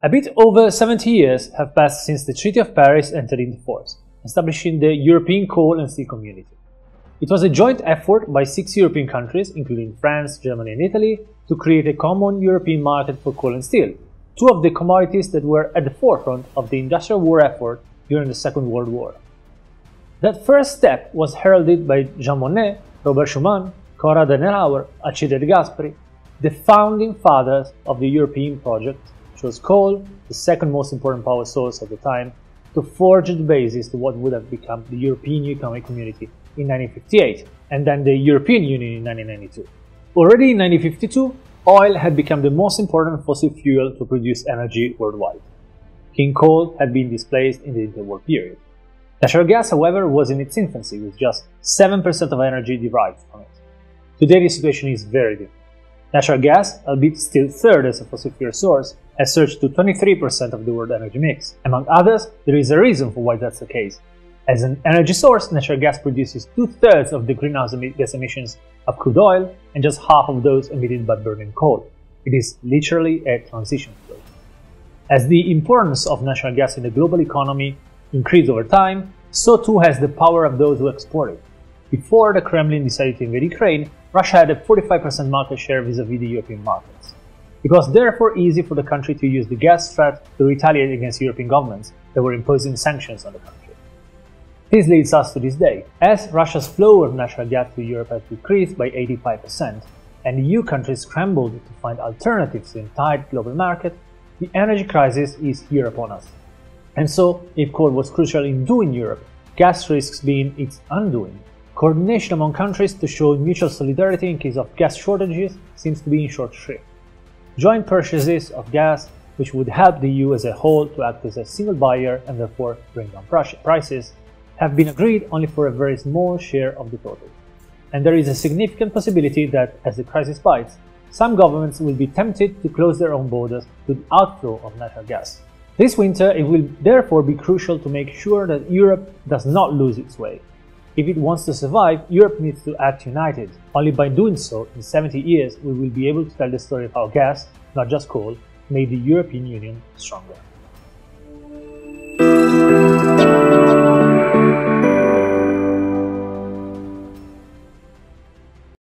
A bit over 70 years have passed since the Treaty of Paris entered into force, establishing the European Coal and Steel Community. It was a joint effort by 6 European countries, including France, Germany and Italy, to create a common European market for coal and steel, two of the commodities that were at the forefront of the industrial war effort during the Second World War. That first step was heralded by Jean Monnet, Robert Schuman, Adenauer, Alcide de Gasperi, the founding fathers of the European project, which was coal, the second most important power source at the time, to forge the basis to what would have become the European Economic Community in 1958, and then the European Union in 1992. Already in 1952, oil had become the most important fossil fuel to produce energy worldwide. King coal had been displaced in the interwar period. Natural gas, however, was in its infancy, with just 7% of energy derived from it. Today the situation is very different. Natural gas, albeit still third as a fossil fuel source, has surged to 23% of the world energy mix. Among others, there is a reason for why that's the case. As an energy source, natural gas produces 2/3 of the greenhouse gas emissions of crude oil and just half of those emitted by burning coal. It is literally a transition fuel. As the importance of natural gas in the global economy increased over time, so too has the power of those who export it. Before the Kremlin decided to invade Ukraine, Russia had a 45% market share vis-à-vis the European markets. It was therefore easy for the country to use the gas threat to retaliate against European governments that were imposing sanctions on the country. This leads us to this day. As Russia's flow of natural gas to Europe has decreased by 85%, and EU countries scrambled to find alternatives to the tight global market, the energy crisis is here upon us. And so, if coal was crucial in doing Europe, gas risks being its undoing. Coordination among countries to show mutual solidarity in case of gas shortages seems to be in short shrift. Joint purchases of gas, which would help the EU as a whole to act as a single buyer and therefore bring down prices, have been agreed only for a very small share of the total. And there is a significant possibility that, as the crisis bites, some governments will be tempted to close their own borders to the outflow of natural gas. This winter, it will therefore be crucial to make sure that Europe does not lose its way. If it wants to survive, Europe needs to act united. Only by doing so, in 70 years, we will be able to tell the story of how gas, not just coal, made the European Union stronger.